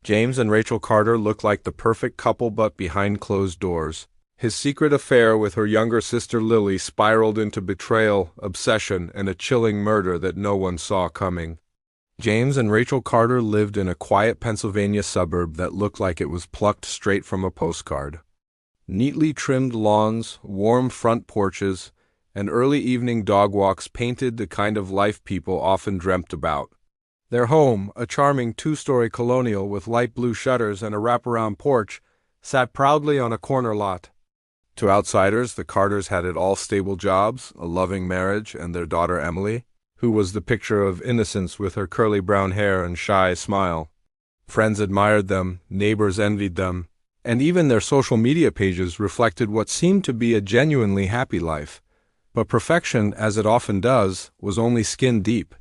James and Rachel Carter looked like the perfect couple, but behind closed doors. His secret affair with her younger sister Lily spiraled into betrayal, obsession, and a chilling murder that no one saw coming. James and Rachel Carter lived in a quiet Pennsylvania suburb that looked like it was plucked straight from a postcard. Neatly trimmed lawns, warm front porches, and early evening dog walks painted the kind of life people often dreamt about. Their home, a charming two-story colonial with light blue shutters and a wraparound porch, sat proudly on a corner lot. To outsiders, the Carters had it all: stable jobs, a loving marriage, and their daughter Emily, who was the picture of innocence with her curly brown hair and shy smile. Friends admired them, neighbors envied them, and even their social media pages reflected what seemed to be a genuinely happy life. But perfection, as it often does, was only skin deep.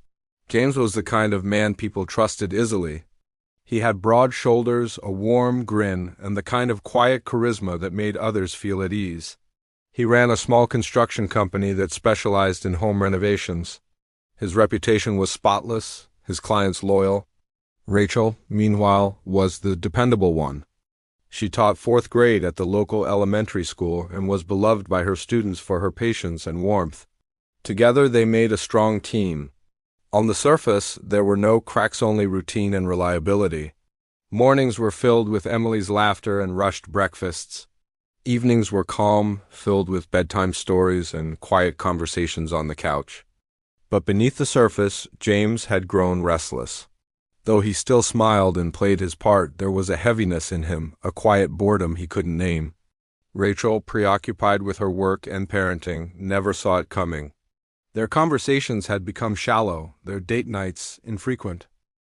James was the kind of man people trusted easily. He had broad shoulders, a warm grin, and the kind of quiet charisma that made others feel at ease. He ran a small construction company that specialized in home renovations. His reputation was spotless, his clients loyal. Rachel, meanwhile, was the dependable one. She taught fourth grade at the local elementary school and was beloved by her students for her patience and warmth. Together they made a strong team. On the surface, there were no cracks, only routine and reliability. Mornings were filled with Emily's laughter and rushed breakfasts. Evenings were calm, filled with bedtime stories and quiet conversations on the couch. But beneath the surface, James had grown restless. Though he still smiled and played his part, there was a heaviness in him, a quiet boredom he couldn't name. Rachel, preoccupied with her work and parenting, never saw it coming. Their conversations had become shallow, their date nights infrequent.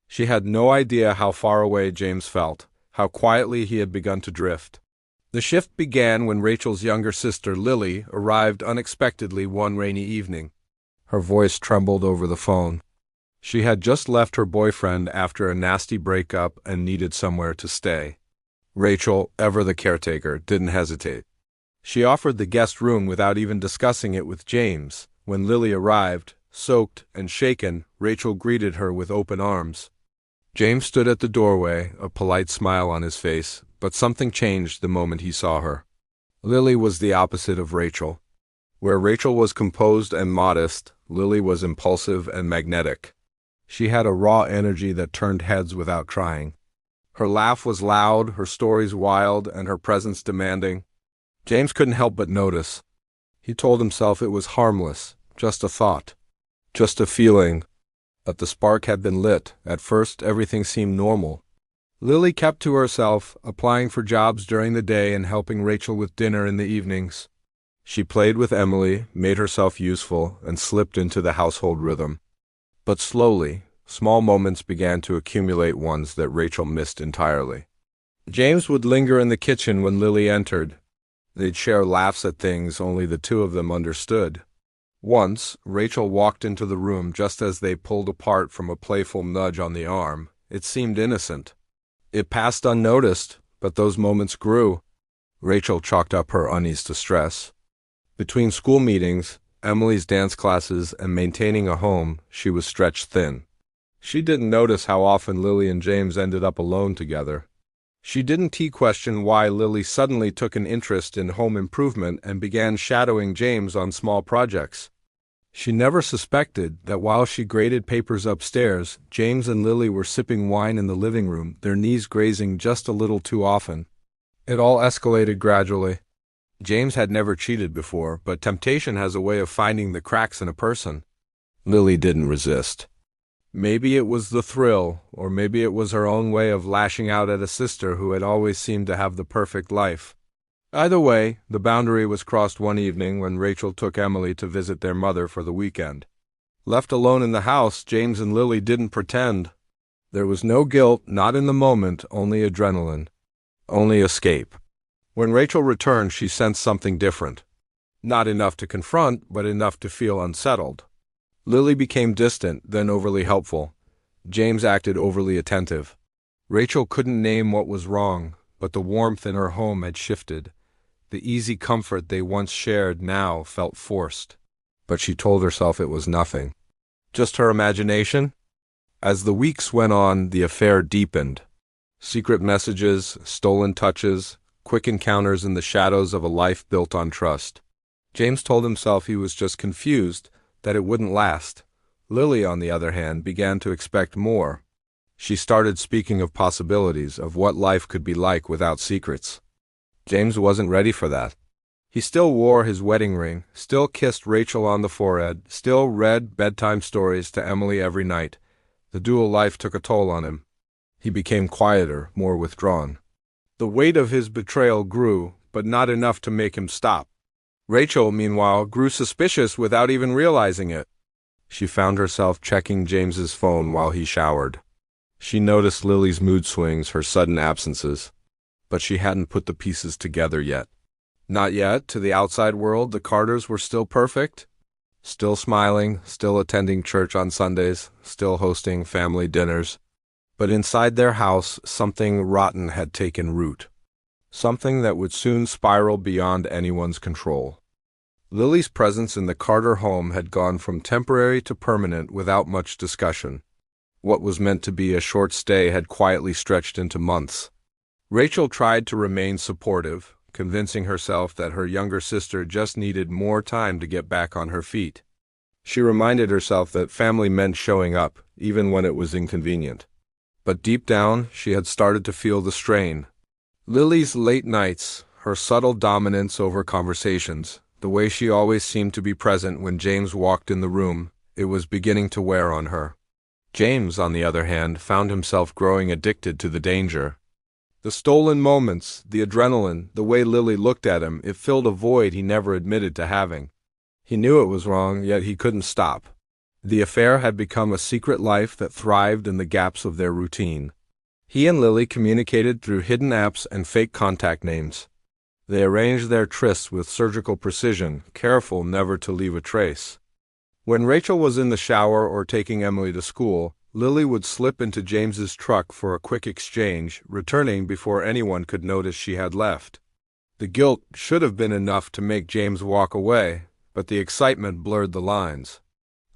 She had no idea how far away James felt, how quietly he had begun to drift. The shift began when Rachel's younger sister, Lily, arrived unexpectedly one rainy evening. Her voice trembled over the phone. She had just left her boyfriend after a nasty breakup and needed somewhere to stay. Rachel, ever the caretaker, didn't hesitate. She offered the guest room without even discussing it with James. When Lily arrived, soaked and shaken, Rachel greeted her with open arms. James stood at the doorway, a polite smile on his face, but something changed the moment he saw her. Lily was the opposite of Rachel. Where Rachel was composed and modest, Lily was impulsive and magnetic. She had a raw energy that turned heads without trying. Her laugh was loud, her stories wild, and her presence demanding. James couldn't help but notice. He told himself it was harmless, just a thought, just a feeling. But the spark had been lit. At first, everything seemed normal. Lily kept to herself, applying for jobs during the day and helping Rachel with dinner in the evenings. She played with Emily, made herself useful, and slipped into the household rhythm. But slowly, small moments began to accumulate, ones that Rachel missed entirely. James would linger in the kitchen when Lily entered. They'd share laughs at things only the two of them understood. Once, Rachel walked into the room just as they pulled apart from a playful nudge on the arm. It seemed innocent. It passed unnoticed, but those moments grew. Rachel chalked up her unease to stress. Between school meetings, Emily's dance classes, and maintaining a home, she was stretched thin. She didn't notice how often Lily and James ended up alone together. She didn't question why Lily suddenly took an interest in home improvement and began shadowing James on small projects. She never suspected that while she graded papers upstairs, James and Lily were sipping wine in the living room, their knees grazing just a little too often. It all escalated gradually. James had never cheated before, but temptation has a way of finding the cracks in a person. Lily didn't resist. Maybe it was the thrill, or maybe it was her own way of lashing out at a sister who had always seemed to have the perfect life. Either way, the boundary was crossed one evening when Rachel took Emily to visit their mother for the weekend. Left alone in the house, James and Lily didn't pretend. There was no guilt, not in the moment, only adrenaline. Only escape. When Rachel returned, she sensed something different. Not enough to confront, but enough to feel unsettled. Lily became distant, then overly helpful. James acted overly attentive. Rachel couldn't name what was wrong, but the warmth in her home had shifted. The easy comfort they once shared now felt forced. But she told herself it was nothing. Just her imagination? As the weeks went on, the affair deepened. Secret messages, stolen touches, quick encounters in the shadows of a life built on trust. James told himself he was just confused, that it wouldn't last. Lily, on the other hand, began to expect more. She started speaking of possibilities, of what life could be like without secrets. James wasn't ready for that. He still wore his wedding ring, still kissed Rachel on the forehead, still read bedtime stories to Emily every night. The dual life took a toll on him. He became quieter, more withdrawn. The weight of his betrayal grew, but not enough to make him stop. Rachel, meanwhile, grew suspicious without even realizing it. She found herself checking James's phone while he showered. She noticed Lily's mood swings, her sudden absences. But she hadn't put the pieces together yet. Not yet. To the outside world, the Carters were still perfect. Still smiling, still attending church on Sundays, still hosting family dinners. But inside their house, something rotten had taken root. Something that would soon spiral beyond anyone's control. Lily's presence in the Carter home had gone from temporary to permanent without much discussion. What was meant to be a short stay had quietly stretched into months. Rachel tried to remain supportive, convincing herself that her younger sister just needed more time to get back on her feet. She reminded herself that family meant showing up, even when it was inconvenient. But deep down, she had started to feel the strain. Lily's late nights, her subtle dominance over conversations, the way she always seemed to be present when James walked in the room, it was beginning to wear on her. James, on the other hand, found himself growing addicted to the danger. The stolen moments, the adrenaline, the way Lily looked at him, it filled a void he never admitted to having. He knew it was wrong, yet he couldn't stop. The affair had become a secret life that thrived in the gaps of their routine. He and Lily communicated through hidden apps and fake contact names. They arranged their trysts with surgical precision, careful never to leave a trace. When Rachel was in the shower or taking Emily to school, Lily would slip into James's truck for a quick exchange, returning before anyone could notice she had left. The guilt should have been enough to make James walk away, but the excitement blurred the lines.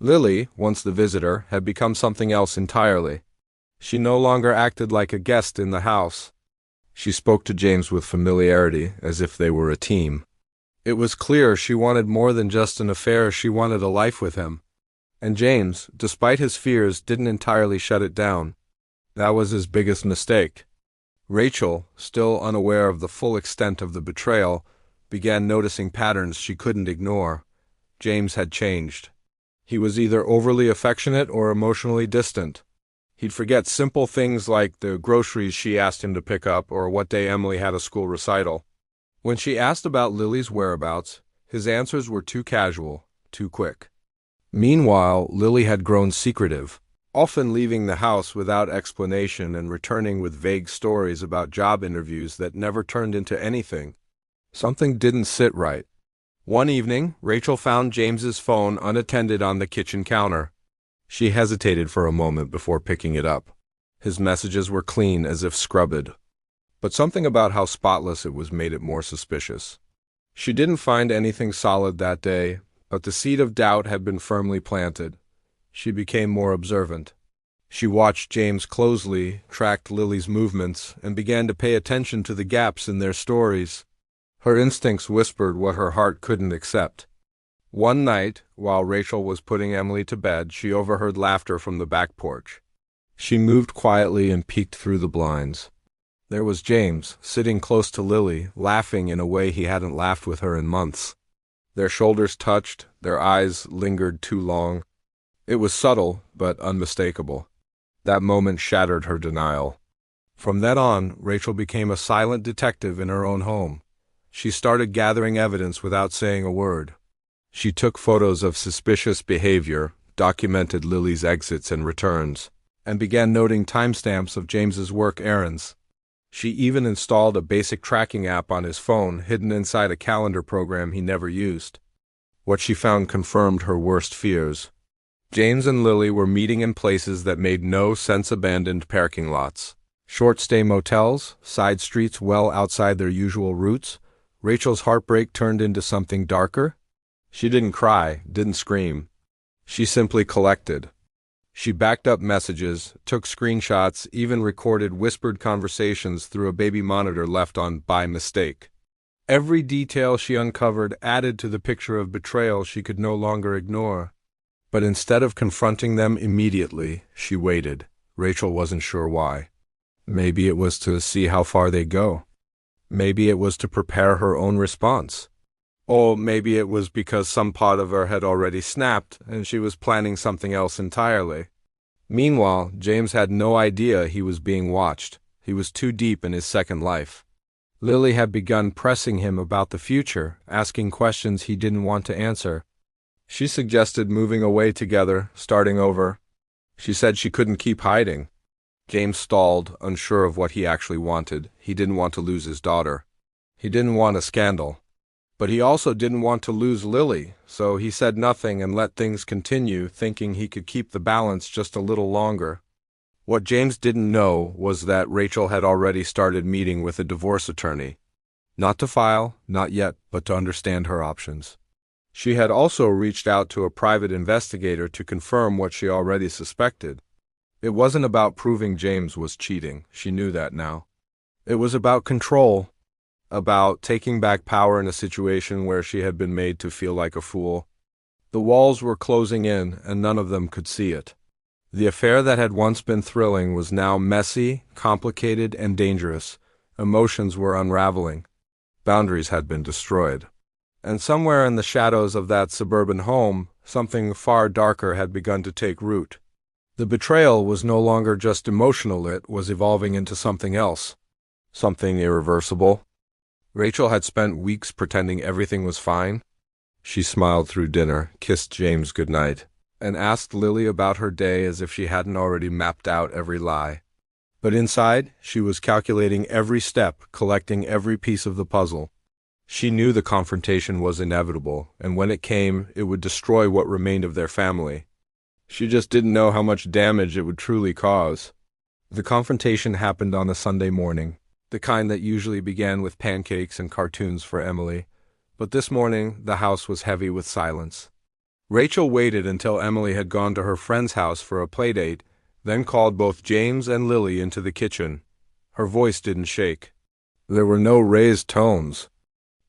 Lily, once the visitor, had become something else entirely. She no longer acted like a guest in the house. She spoke to James with familiarity, as if they were a team. It was clear she wanted more than just an affair, she wanted a life with him. And James, despite his fears, didn't entirely shut it down. That was his biggest mistake. Rachel, still unaware of the full extent of the betrayal, began noticing patterns she couldn't ignore. James had changed. He was either overly affectionate or emotionally distant. He'd forget simple things like the groceries she asked him to pick up or what day Emily had a school recital. When she asked about Lily's whereabouts, his answers were too casual, too quick. Meanwhile, Lily had grown secretive, often leaving the house without explanation and returning with vague stories about job interviews that never turned into anything. Something didn't sit right. One evening, Rachel found James's phone unattended on the kitchen counter. She hesitated for a moment before picking it up. His messages were clean, as if scrubbed. But something about how spotless it was made it more suspicious. She didn't find anything solid that day, but the seed of doubt had been firmly planted. She became more observant. She watched James closely, tracked Lily's movements, and began to pay attention to the gaps in their stories. Her instincts whispered what her heart couldn't accept. One night, while Rachel was putting Emily to bed, she overheard laughter from the back porch. She moved quietly and peeked through the blinds. There was James, sitting close to Lily, laughing in a way he hadn't laughed with her in months. Their shoulders touched, their eyes lingered too long. It was subtle, but unmistakable. That moment shattered her denial. From then on, Rachel became a silent detective in her own home. She started gathering evidence without saying a word. She took photos of suspicious behavior, documented Lily's exits and returns, and began noting timestamps of James's work errands. She even installed a basic tracking app on his phone, hidden inside a calendar program he never used. What she found confirmed her worst fears. James and Lily were meeting in places that made no sense, abandoned parking lots, short-stay motels, side streets well outside their usual routes. Rachel's heartbreak turned into something darker. She didn't cry, didn't scream. She simply collected. She backed up messages, took screenshots, even recorded whispered conversations through a baby monitor left on by mistake. Every detail she uncovered added to the picture of betrayal she could no longer ignore. But instead of confronting them immediately, she waited. Rachel wasn't sure why. Maybe it was to see how far they'd go. Maybe it was to prepare her own response. Or maybe it was because some part of her had already snapped and she was planning something else entirely. Meanwhile, James had no idea he was being watched. He was too deep in his second life. Lily had begun pressing him about the future, asking questions he didn't want to answer. She suggested moving away together, starting over. She said she couldn't keep hiding. James stalled, unsure of what he actually wanted. He didn't want to lose his daughter. He didn't want a scandal. But he also didn't want to lose Lily, so he said nothing and let things continue, thinking he could keep the balance just a little longer. What James didn't know was that Rachel had already started meeting with a divorce attorney. Not to file, not yet, but to understand her options. She had also reached out to a private investigator to confirm what she already suspected. It wasn't about proving James was cheating, she knew that now. It was about control, about taking back power in a situation where she had been made to feel like a fool. The walls were closing in, and none of them could see it. The affair that had once been thrilling was now messy, complicated, and dangerous. Emotions were unraveling. Boundaries had been destroyed. And somewhere in the shadows of that suburban home, something far darker had begun to take root. The betrayal was no longer just emotional, it was evolving into something else. Something irreversible. Rachel had spent weeks pretending everything was fine. She smiled through dinner, kissed James goodnight, and asked Lily about her day as if she hadn't already mapped out every lie. But inside, she was calculating every step, collecting every piece of the puzzle. She knew the confrontation was inevitable, and when it came, it would destroy what remained of their family. She just didn't know how much damage it would truly cause. The confrontation happened on a Sunday morning, the kind that usually began with pancakes and cartoons for Emily. But this morning, the house was heavy with silence. Rachel waited until Emily had gone to her friend's house for a playdate, then called both James and Lily into the kitchen. Her voice didn't shake. There were no raised tones.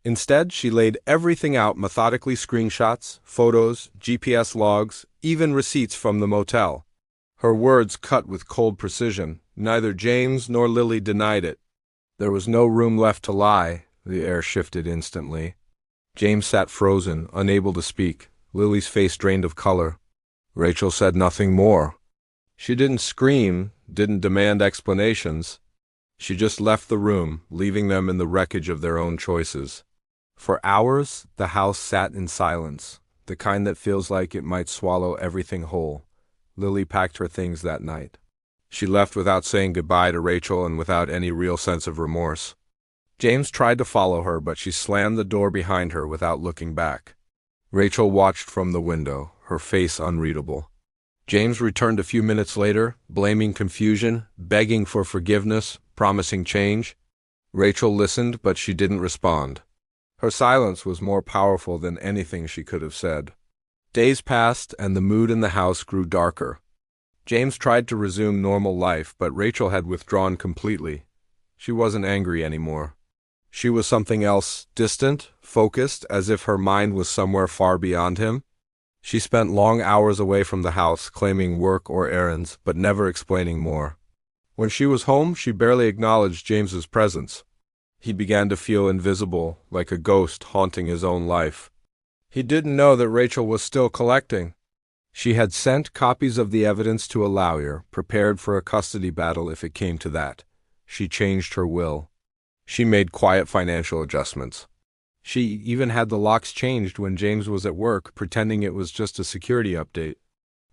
Instead, she laid everything out, methodically: screenshots, photos, GPS logs, even receipts from the motel. Her words cut with cold precision. Neither James nor Lily denied it. There was no room left to lie. The air shifted instantly. James sat frozen, unable to speak. Lily's face drained of color. Rachel said nothing more. She didn't scream, didn't demand explanations. She just left the room, leaving them in the wreckage of their own choices. For hours, the house sat in silence, the kind that feels like it might swallow everything whole. Lily packed her things that night. She left without saying goodbye to Rachel and without any real sense of remorse. James tried to follow her, but she slammed the door behind her without looking back. Rachel watched from the window, her face unreadable. James returned a few minutes later, blaming confusion, begging for forgiveness, promising change. Rachel listened, but she didn't respond. Her silence was more powerful than anything she could have said. Days passed, and the mood in the house grew darker. James tried to resume normal life, but Rachel had withdrawn completely. She wasn't angry anymore. She was something else, distant, focused, as if her mind was somewhere far beyond him. She spent long hours away from the house, claiming work or errands, but never explaining more. When she was home, she barely acknowledged James's presence. He began to feel invisible, like a ghost haunting his own life. He didn't know that Rachel was still collecting. She had sent copies of the evidence to a lawyer, prepared for a custody battle if it came to that. She changed her will. She made quiet financial adjustments. She even had the locks changed when James was at work, pretending it was just a security update.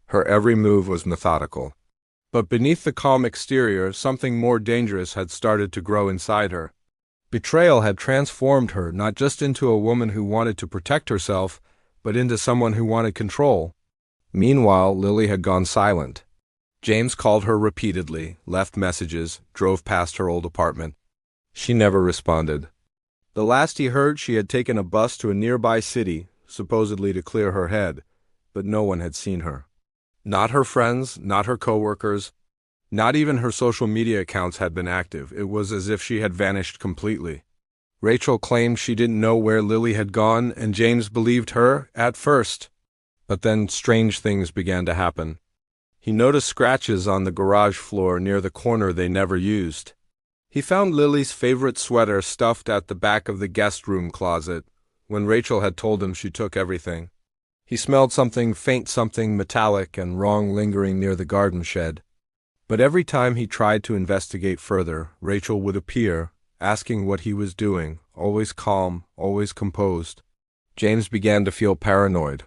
Her every move was methodical. But beneath the calm exterior, something more dangerous had started to grow inside her. Betrayal had transformed her not just into a woman who wanted to protect herself, but into someone who wanted control. Meanwhile, Lily had gone silent. James called her repeatedly, left messages, drove past her old apartment. She never responded. The last he heard, she had taken a bus to a nearby city, supposedly to clear her head, but no one had seen her. Not her friends, not her coworkers, not even her social media accounts had been active. It was as if she had vanished completely. Rachel claimed she didn't know where Lily had gone, and James believed her at first. But then strange things began to happen. He noticed scratches on the garage floor near the corner they never used. He found Lily's favorite sweater stuffed at the back of the guest room closet, when Rachel had told him she took everything. He smelled something faint, something metallic and wrong lingering near the garden shed. But every time he tried to investigate further, Rachel would appear, asking what he was doing, always calm, always composed. James began to feel paranoid.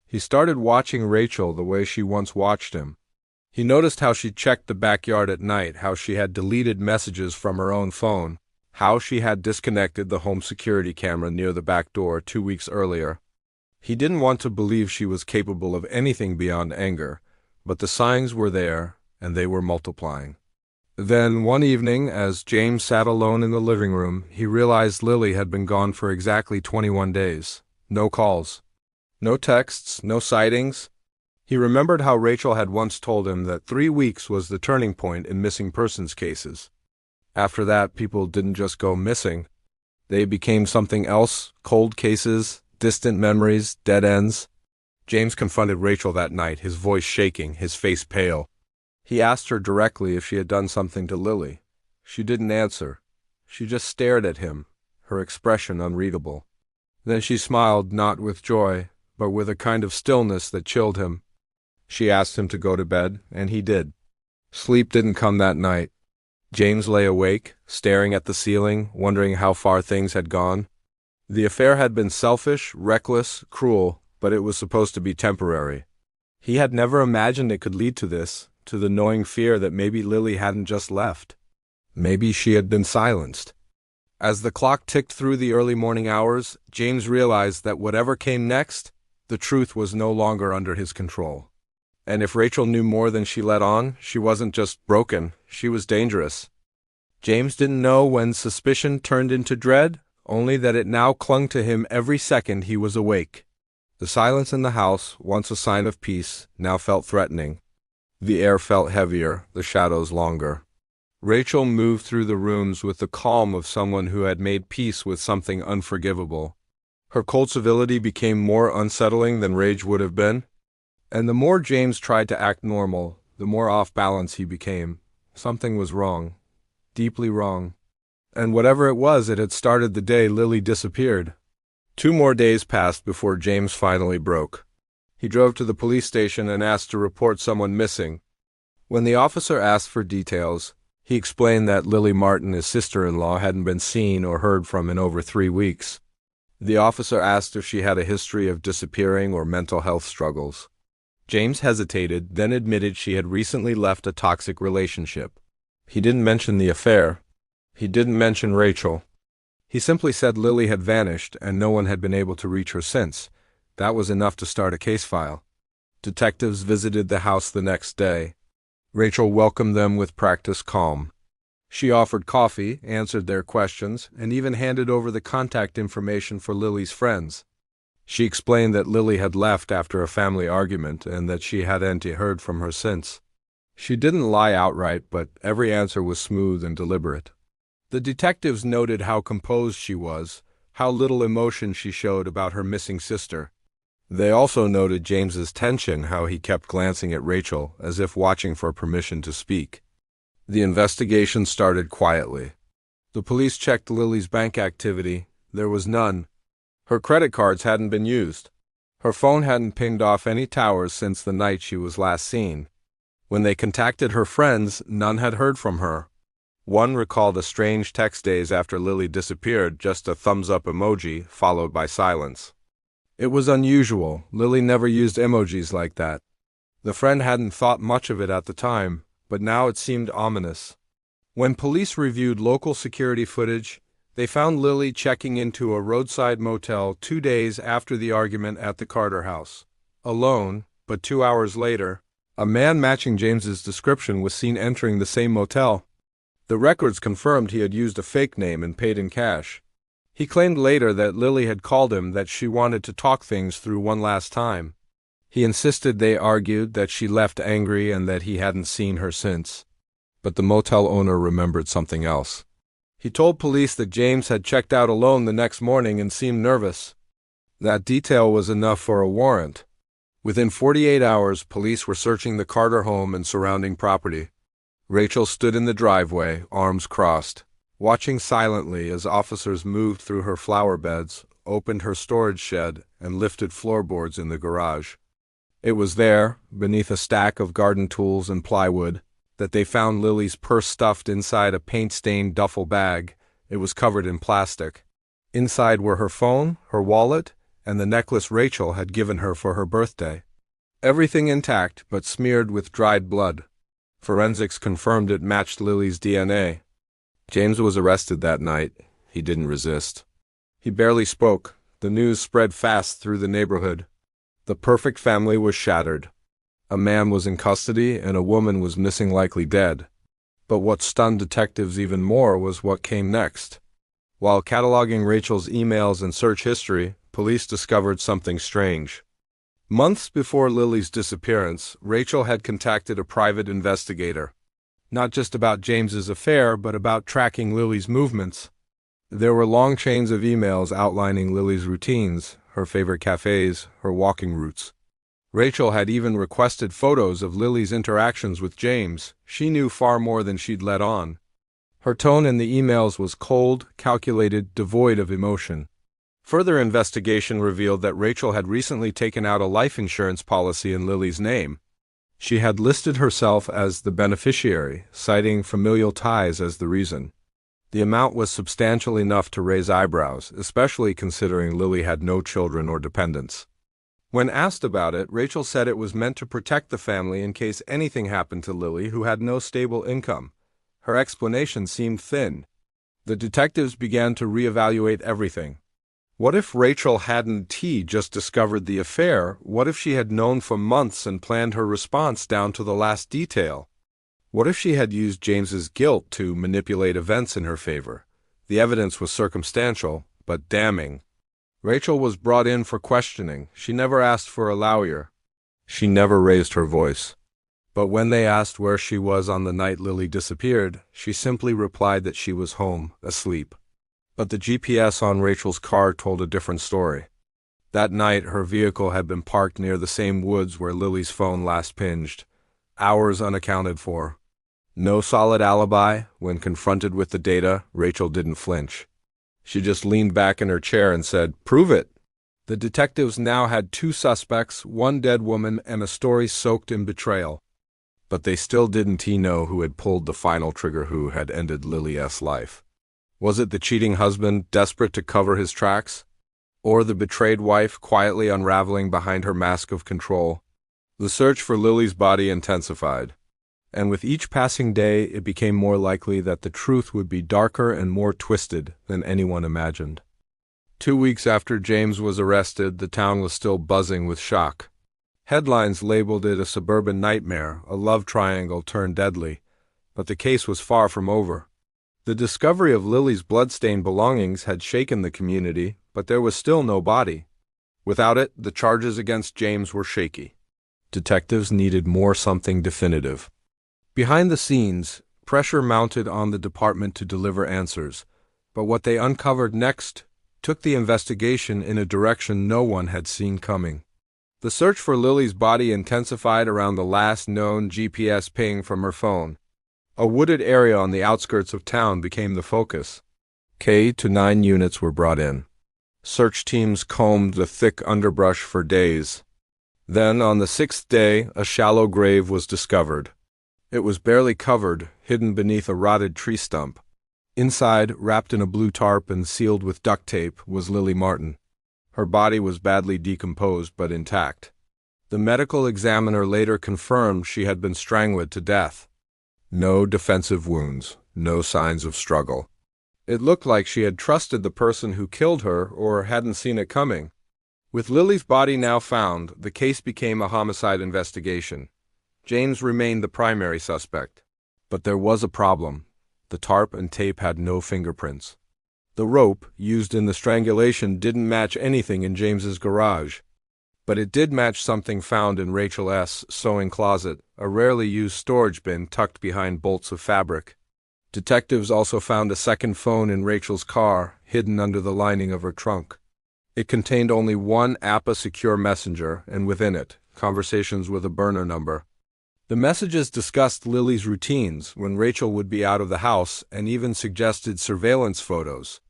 He started watching Rachel the way she once watched him. He noticed how she checked the backyard at night, how she had deleted messages from her own phone, how she had disconnected the home security camera near the back door 2 weeks earlier. He didn't want to believe she was capable of anything beyond anger, but the signs were there, and they were multiplying. Then, one evening, as James sat alone in the living room, he realized Lily had been gone for exactly 21 days. No calls. No texts, no sightings. He remembered how Rachel had once told him that 3 weeks was the turning point in missing persons cases. After that, people didn't just go missing. They became something else, cold cases, distant memories, dead ends. James confronted Rachel that night, his voice shaking, his face pale. He asked her directly if she had done something to Lily. She didn't answer. She just stared at him, her expression unreadable. Then she smiled, not with joy, but with a kind of stillness that chilled him. She asked him to go to bed, and he did. Sleep didn't come that night. James lay awake, staring at the ceiling, wondering how far things had gone. The affair had been selfish, reckless, cruel, but it was supposed to be temporary. He had never imagined it could lead to this, to the gnawing fear that maybe Lily hadn't just left. Maybe she had been silenced. As the clock ticked through the early morning hours, James realized that whatever came next, the truth was no longer under his control. And if Rachel knew more than she let on, she wasn't just broken, she was dangerous. James didn't know when suspicion turned into dread, only that it now clung to him every second he was awake. The silence in the house, once a sign of peace, now felt threatening. The air felt heavier, the shadows longer. Rachel moved through the rooms with the calm of someone who had made peace with something unforgivable. Her cold civility became more unsettling than rage would have been. And the more James tried to act normal, the more off balance he became. Something was wrong. Deeply wrong. And whatever it was, it had started the day Lily disappeared. 2 more days passed before James finally broke. He drove to the police station and asked to report someone missing. When the officer asked for details, he explained that Lily Martin, his sister-in-law, hadn't been seen or heard from in over 3 weeks. The officer asked if she had a history of disappearing or mental health struggles. James hesitated, then admitted she had recently left a toxic relationship. He didn't mention the affair. He didn't mention Rachel. He simply said Lily had vanished and no one had been able to reach her since. That was enough to start a case file. Detectives visited the house the next day. Rachel welcomed them with practiced calm. She offered coffee, answered their questions, and even handed over the contact information for Lily's friends. She explained that Lily had left after a family argument and that she hadn't heard from her since. She didn't lie outright, but every answer was smooth and deliberate. The detectives noted how composed she was, how little emotion she showed about her missing sister. They also noted James's tension, how he kept glancing at Rachel as if watching for permission to speak. The investigation started quietly. The police checked Lily's bank activity. There was none. Her credit cards hadn't been used. Her phone hadn't pinged off any towers since the night she was last seen. When they contacted her friends, none had heard from her. One recalled a strange text days after Lily disappeared, just a thumbs-up emoji, followed by silence. It was unusual. Lily never used emojis like that. The friend hadn't thought much of it at the time, but now it seemed ominous. When police reviewed local security footage, they found Lily checking into a roadside motel 2 days after the argument at the Carter house. Alone, but 2 hours later, a man matching James's description was seen entering the same motel. The records confirmed he had used a fake name and paid in cash. He claimed later that Lily had called him that she wanted to talk things through one last time. He insisted they argued that she left angry and that he hadn't seen her since. But the motel owner remembered something else. He told police that James had checked out alone the next morning and seemed nervous. That detail was enough for a warrant. Within 48 hours, police were searching the Carter home and surrounding property. Rachel stood in the driveway, arms crossed, watching silently as officers moved through her flower beds, opened her storage shed, and lifted floorboards in the garage. It was there, beneath a stack of garden tools and plywood, that they found Lily's purse stuffed inside a paint-stained duffel bag. It was covered in plastic. Inside were her phone, her wallet, and the necklace Rachel had given her for her birthday. Everything intact, but smeared with dried blood. Forensics confirmed it matched Lily's DNA. James was arrested that night. He didn't resist. He barely spoke. The news spread fast through the neighborhood. The perfect family was shattered. A man was in custody and a woman was missing, likely dead. But what stunned detectives even more was what came next. While cataloging Rachel's emails and search history, police discovered something strange. Months before Lily's disappearance, Rachel had contacted a private investigator. Not just about James's affair, but about tracking Lily's movements. There were long chains of emails outlining Lily's routines, her favorite cafes, her walking routes. Rachel had even requested photos of Lily's interactions with James. She knew far more than she'd let on. Her tone in the emails was cold, calculated, devoid of emotion. Further investigation revealed that Rachel had recently taken out a life insurance policy in Lily's name. She had listed herself as the beneficiary, citing familial ties as the reason. The amount was substantial enough to raise eyebrows, especially considering Lily had no children or dependents. When asked about it, Rachel said it was meant to protect the family in case anything happened to Lily, who had no stable income. Her explanation seemed thin. The detectives began to reevaluate everything. What if Rachel hadn't just discovered the affair? What if she had known for months and planned her response down to the last detail? What if she had used James's guilt to manipulate events in her favor? The evidence was circumstantial, but damning. Rachel was brought in for questioning. She never asked for a lawyer. She never raised her voice. But when they asked where she was on the night Lily disappeared, she simply replied that she was home, asleep. But the GPS on Rachel's car told a different story. That night, her vehicle had been parked near the same woods where Lily's phone last pinged. Hours unaccounted for. No solid alibi. When confronted with the data, Rachel didn't flinch. She just leaned back in her chair and said, "Prove it." The detectives now had two suspects, one dead woman, and a story soaked in betrayal. But they still didn't know who had pulled the final trigger, who had ended Lily's life. Was it the cheating husband, desperate to cover his tracks? Or the betrayed wife, quietly unraveling behind her mask of control? The search for Lily's body intensified. And with each passing day, it became more likely that the truth would be darker and more twisted than anyone imagined. 2 weeks after James was arrested, the town was still buzzing with shock. Headlines labeled it a suburban nightmare, a love triangle turned deadly. But the case was far from over. The discovery of Lily's bloodstained belongings had shaken the community, but there was still no body. Without it, the charges against James were shaky. Detectives needed something definitive. Behind the scenes, pressure mounted on the department to deliver answers, but what they uncovered next took the investigation in a direction no one had seen coming. The search for Lily's body intensified around the last known GPS ping from her phone. A wooded area on the outskirts of town became the focus. 9 units were brought in. Search teams combed the thick underbrush for days. Then, on the 6th day, a shallow grave was discovered. It was barely covered, hidden beneath a rotted tree stump. Inside, wrapped in a blue tarp and sealed with duct tape, was Lily Martin. Her body was badly decomposed but intact. The medical examiner later confirmed she had been strangled to death. No defensive wounds, no signs of struggle. It looked like she had trusted the person who killed her or hadn't seen it coming. With Lily's body now found, the case became a homicide investigation. James remained the primary suspect. But there was a problem. The tarp and tape had no fingerprints. The rope, used in the strangulation, didn't match anything in James's garage. But it did match something found in Rachel's sewing closet, a rarely used storage bin tucked behind bolts of fabric. Detectives also found a second phone in Rachel's car, hidden under the lining of her trunk. It contained only one APA secure messenger, and within it, conversations with a burner number. The messages discussed Lily's routines when Rachel would be out of the house and even suggested surveillance photos.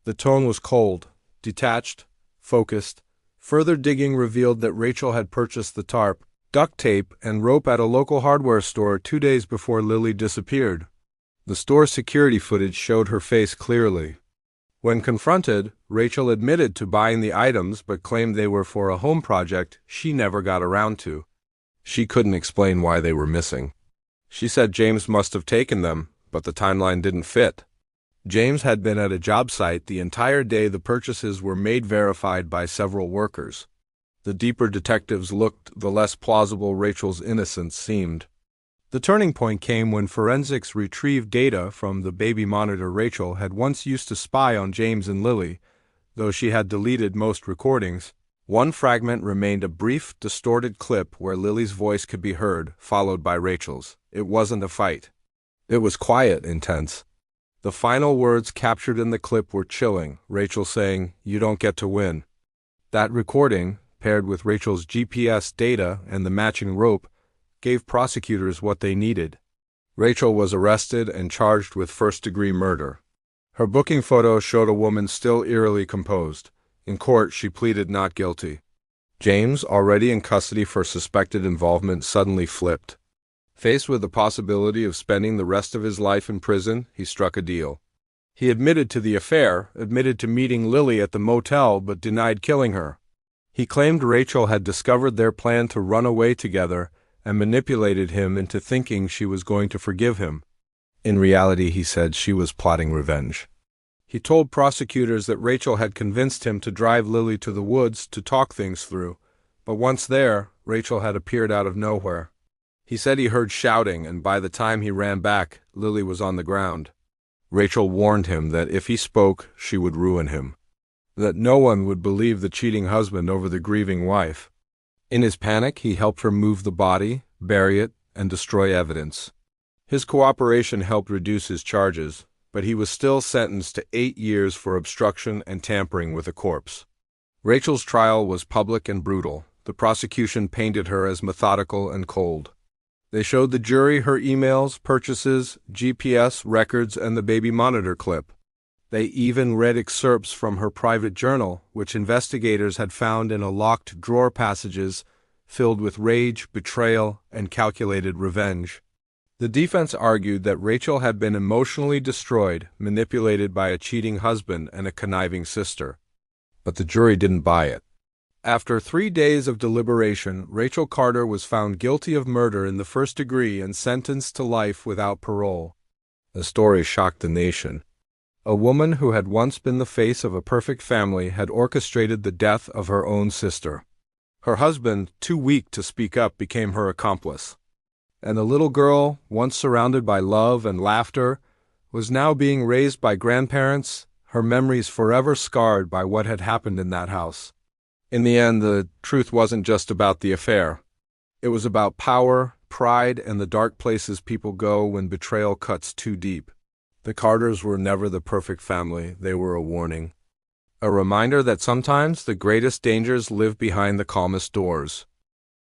The tone was cold, detached, focused. Further digging revealed that Rachel had purchased the tarp, duct tape, and rope at a local hardware store 2 days before Lily disappeared. The store security footage showed her face clearly. When confronted, Rachel admitted to buying the items but claimed they were for a home project she never got around to. She couldn't explain why they were missing. She said James must have taken them, but the timeline didn't fit. James had been at a job site the entire day the purchases were made, verified by several workers. The deeper detectives looked, the less plausible Rachel's innocence seemed. The turning point came when forensics retrieved data from the baby monitor Rachel had once used to spy on James and Lily. Though she had deleted most recordings, one fragment remained, a brief, distorted clip where Lily's voice could be heard, followed by Rachel's. It wasn't a fight. It was quiet, intense. The final words captured in the clip were chilling, Rachel saying, "You don't get to win." That recording, paired with Rachel's GPS data and the matching rope, gave prosecutors what they needed. Rachel was arrested and charged with first-degree murder. Her booking photo showed a woman still eerily composed. In court, she pleaded not guilty. James, already in custody for suspected involvement, suddenly flipped. Faced with the possibility of spending the rest of his life in prison, he struck a deal. He admitted to the affair, admitted to meeting Lily at the motel, but denied killing her. He claimed Rachel had discovered their plan to run away together and manipulated him into thinking she was going to forgive him. In reality, he said, she was plotting revenge. He told prosecutors that Rachel had convinced him to drive Lily to the woods to talk things through, but once there, Rachel had appeared out of nowhere. He said he heard shouting, and by the time he ran back, Lily was on the ground. Rachel warned him that if he spoke, she would ruin him. That no one would believe the cheating husband over the grieving wife. In his panic, he helped her move the body, bury it, and destroy evidence. His cooperation helped reduce his charges, but he was still sentenced to 8 years for obstruction and tampering with a corpse. Rachel's trial was public and brutal. The prosecution painted her as methodical and cold. They showed the jury her emails, purchases, GPS records, and the baby monitor clip. They even read excerpts from her private journal, which investigators had found in a locked drawer, passages filled with rage, betrayal, and calculated revenge. The defense argued that Rachel had been emotionally destroyed, manipulated by a cheating husband and a conniving sister. But the jury didn't buy it. After 3 days of deliberation, Rachel Carter was found guilty of murder in the first degree and sentenced to life without parole. The story shocked the nation. A woman who had once been the face of a perfect family had orchestrated the death of her own sister. Her husband, too weak to speak up, became her accomplice. And the little girl, once surrounded by love and laughter, was now being raised by grandparents, her memories forever scarred by what had happened in that house. In the end, the truth wasn't just about the affair. It was about power, pride, and the dark places people go when betrayal cuts too deep. The Carters were never the perfect family. They were a warning. A reminder that sometimes the greatest dangers live behind the calmest doors.